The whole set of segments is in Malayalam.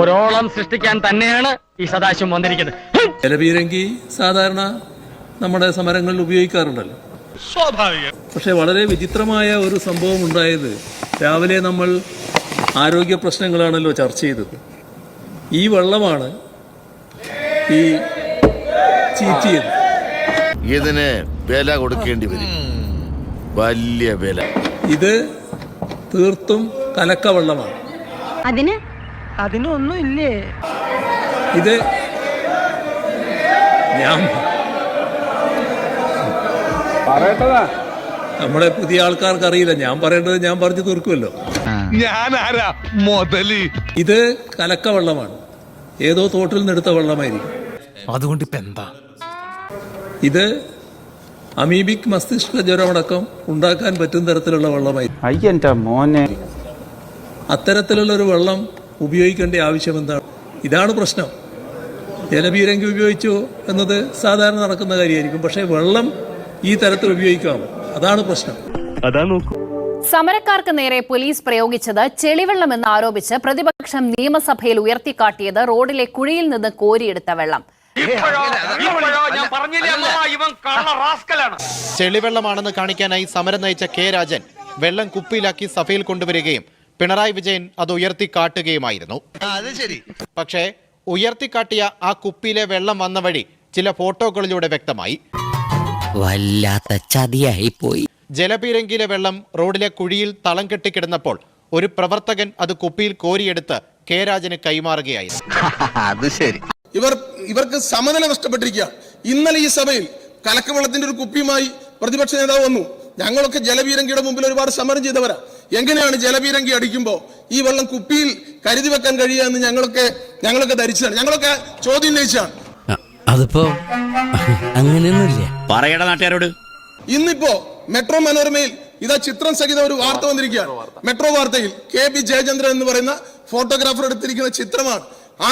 ഒരോളം സൃഷ്ടിക്കാൻ തന്നെയാണ് ഈ സദാശിവം വന്നിരിക്കുന്നത്. ജലപീരങ്കി സാധാരണ നമ്മുടെ സമരങ്ങളിൽ ഉപയോഗിക്കാറുണ്ടല്ലോ, സ്വാഭാവികം. പക്ഷെ വളരെ വിചിത്രമായ ഒരു സംഭവം ഉണ്ടായത്, രാവിലെ നമ്മൾ ആരോഗ്യ പ്രശ്നങ്ങളാണല്ലോ ചർച്ച ചെയ്തത്. ഈ വെള്ളമാണ് ഈ ചീറ്റിയത്. ഇതിന് വില കൊടുക്കേണ്ടി വരും, വലിയ വില. ഇത് തീർത്തും കലക്കവെള്ളമാണ്. അതിനൊന്നും ഇല്ലേ? ഇത് ഞാൻ നമ്മുടെ പുതിയ ആൾക്കാർക്ക് അറിയില്ല, ഞാൻ പറയേണ്ടത് ഞാൻ പറഞ്ഞു തീർക്കുമല്ലോ. ഇത് കലക്കവെള്ളമാണ്, ഏതോ തോട്ടിൽ നിന്നെടുത്ത വെള്ളമായിരിക്കും. അതുകൊണ്ട് ഇപ്പൊ എന്താ? ഇത് അമീബിക് മസ്തിഷ്ക ജ്വരമടക്കം ഉണ്ടാക്കാൻ പറ്റുന്ന തരത്തിലുള്ള വെള്ളമായിരിക്കും. അത്തരത്തിലുള്ളൊരു വെള്ളം ഉപയോഗിക്കേണ്ട ആവശ്യം എന്താണ്? ഇതാണ് പ്രശ്നം. ജലപീരങ്കി ഉപയോഗിച്ചു എന്നത് സാധാരണ നടക്കുന്ന കാര്യമായിരിക്കും, പക്ഷേ വെള്ളം ഈ തരത്തിൽ ഉപയോഗിക്കാമോ? അതാണ് പ്രശ്നം. സമരക്കാർക്ക് നേരെ പോലീസ് പ്രയോഗിച്ചത് ചെളിവെള്ളമെന്ന് ആരോപിച്ച് പ്രതിപക്ഷം നിയമസഭയിൽ ഉയർത്തിക്കാട്ടിയത് റോഡിലെ കുഴിയിൽ നിന്ന് കോരിയെടുത്ത വെള്ളം. ചെളിവെള്ളമാണെന്ന് കാണിക്കാനായി സമരം നയിച്ച കെ രാജൻ വെള്ളം കുപ്പിയിലാക്കി സഭയിൽ കൊണ്ടുവരികയും പിണറായി വിജയൻ അത് ഉയർത്തിക്കാട്ടുകയുമായിരുന്നു. പക്ഷേ ഉയർത്തിക്കാട്ടിയ ആ കുപ്പിയിലെ വെള്ളം വന്ന വഴി ചില ഫോട്ടോകളിലൂടെ വ്യക്തമായി. വല്ലാത്ത ചതിയായി പോയി. ജലപീരങ്കിയിലെ വെള്ളം റോഡിലെ കുഴിയിൽ തളം കെട്ടിക്കിടന്നപ്പോൾ ഒരു പ്രവർത്തകൻ അത് കുപ്പിയിൽ കോരിയെടുത്ത് കെ രാജന് കൈമാറുകയായിരുന്നു. അത് ശരി. ഇവർക്ക് സമനില നഷ്ടപ്പെട്ടിരിക്കുക. ഇന്നലെ ഈ സഭയിൽ കലക്കവെള്ളത്തിന്റെ ഒരു കുപ്പിയുമായി പ്രതിപക്ഷ നേതാവ് വന്നു. ഞങ്ങളൊക്കെ ജലപീരങ്കിയുടെ മുമ്പിൽ ഒരുപാട് സമരം ചെയ്തവരാ. എങ്ങനെയാണ് ജലപീരങ്കി അടിക്കുമ്പോൾ ഈ വെള്ളം കുപ്പിയിൽ കരുതി വെക്കാൻ കഴിയുക എന്ന് ഞങ്ങളൊക്കെ ധരിച്ചതാണ്, ഞങ്ങളൊക്കെ ചോദ്യം ഉന്നയിച്ചാണ്. അതിപ്പോ അങ്ങനെയൊന്നുമില്ല. പറയട നാട്ടുകാരോട്. ഇന്നിപ്പോ മെട്രോ മനോരമയിൽ ഇതാ ചിത്രം സഹിതം ഒരു വാർത്ത വന്നിരിക്കുകയാണ്. മെട്രോ വാർത്തയിൽ KP ജയചന്ദ്രൻ എന്ന് പറയുന്ന ഫോട്ടോഗ്രാഫർ എടുത്തിരിക്കുന്ന ചിത്രമാണ്. ആ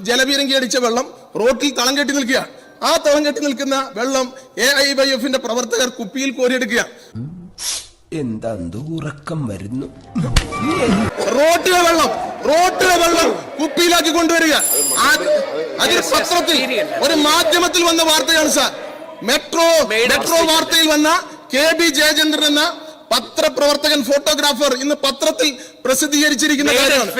ജലപീരങ്കി അടിച്ച വെള്ളം റോട്ടിൽ തളം കെട്ടി നിൽക്കുകയാണ്. ആ തളം കെട്ടി നിൽക്കുന്ന വെള്ളം AIYF പ്രവർത്തകർ കുപ്പിയിൽ കോരിയെടുക്കുകയാണ്. എന്താ ഉറക്കം വരുന്നു. റോട്ടിലെ വെള്ളം കുപ്പിയിലാക്കി കൊണ്ടുവരിക. അതിൽ പത്രത്തിൽ ഒരു മാധ്യമത്തിൽ വന്ന വാർത്തയാണ് സാർ. മെട്രോ വാർത്തയിൽ വന്ന KB ജയചന്ദ്രൻ എന്ന പത്രപ്രവർത്തകൻ ഫോട്ടോഗ്രാഫർ ഇന്ന് പത്രത്തിൽ പ്രസിദ്ധീകരിച്ചിരിക്കുന്ന കാര്യമാണ്.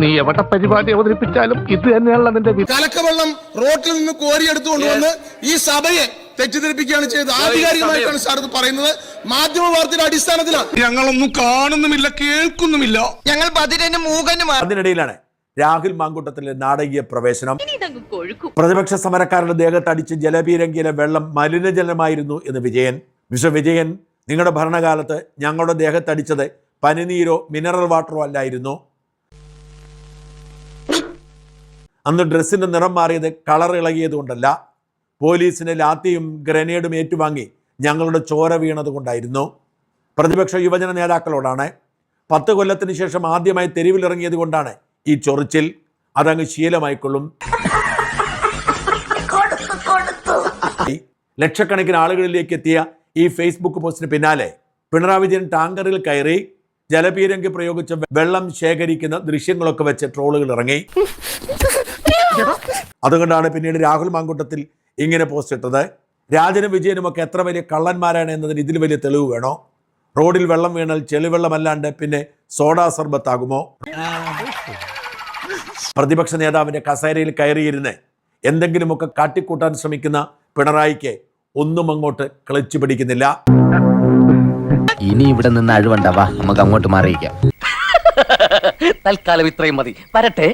നീ എവിടെ പരിപാടി അവതരിപ്പിച്ചാലും ഇത് തന്നെയാണല്ലോ നിന്റെ കലക്കവെള്ളം റോട്ടിൽ നിന്ന് കോരിയെടുത്തുകൊണ്ടുവന്ന് ഈ സഭയെ തെറ്റിദ്ധരിപ്പിക്കുകയാണ് ചെയ്തത്. ആധികാരികമായിട്ടാണ് സാർ ഇത് പറയുന്നത്, മാധ്യമ വാർത്തയുടെ അടിസ്ഥാനത്തിലാണ്. ഞങ്ങളൊന്നും കാണുന്നുമില്ല, കേൾക്കുന്നുമില്ല. ഞങ്ങൾ ബദിരനും മൂകനും. അതിനിടയിലാണ് രാഹുൽ മാങ്കൂട്ടത്തിലെ നാടകീയ പ്രവേശനം. പ്രതിപക്ഷ സമരക്കാരുടെ ദേഹത്തടിച്ച് ജലപീരങ്കിയിലെ വെള്ളം മലിനജലമായിരുന്നു എന്ന് വിജയൻ, നിങ്ങളുടെ ഭരണകാലത്ത് ഞങ്ങളുടെ ദേഹത്തടിച്ചത് പനിനീരോ മിനറൽ വാട്ടറോ അല്ലായിരുന്നു. അന്ന് ഡ്രസ്സിന്റെ നിറം മാറിയത് കളർ ഇളകിയത് കൊണ്ടല്ല, പോലീസിന്റെ ലാത്തിയും ഗ്രനേഡും ഏറ്റുവാങ്ങി ഞങ്ങളുടെ ചോര വീണത് കൊണ്ടായിരുന്നു. പ്രതിപക്ഷ യുവജന നേതാക്കളോടാണ്. 10 കൊല്ലത്തിന് ശേഷം ആദ്യമായി തെരുവിലിറങ്ങിയത് കൊണ്ടാണ് ഈ ചൊറിച്ചിൽ. അതങ്ങ് ശീലമായിക്കൊള്ളും. ലക്ഷക്കണക്കിന് ആളുകളിലേക്ക് എത്തിയ ഈ ഫേസ്ബുക്ക് പോസ്റ്റിന് പിന്നാലെ പിണറായി വിജയൻ ടാങ്കറിൽ കയറി ജലപീരങ്കി പ്രയോഗിച്ച വെള്ളം ശേഖരിക്കുന്ന ദൃശ്യങ്ങളൊക്കെ വെച്ച് ട്രോളുകൾ ഇറങ്ങി. അതുകൊണ്ടാണ് പിന്നീട് രാഹുൽ മാങ്കൂട്ടത്തിൽ ഇങ്ങനെ പോസ്റ്റ് ഇട്ടത്. രാജനും വിജയനും ഒക്കെ എത്ര വലിയ കള്ളന്മാരാണ് എന്നതിന് ഇതിൽ വലിയ തെളിവ് വേണോ? റോഡിൽ വെള്ളം വീണാൽ ചെളിവെള്ളമല്ലാണ്ട് പിന്നെ സോഡാ സർബത്താകുമോ? പ്രതിപക്ഷ നേതാവിന്റെ കസേരയിൽ കയറിയിരുന്ന് എന്തെങ്കിലുമൊക്കെ കാട്ടിക്കൂട്ടാൻ ശ്രമിക്കുന്ന പിണറായിക്ക് ഒന്നും അങ്ങോട്ട് ക്ലച്ച് പിടിക്കുന്നില്ല. ഇനി ഇവിടെ നിന്ന് അഴിവണ്ടാവാ, നമുക്ക് അങ്ങോട്ട് മാറിയിക്കാം. തൽക്കാലം ഇത്രയും മതി. വരട്ടെ.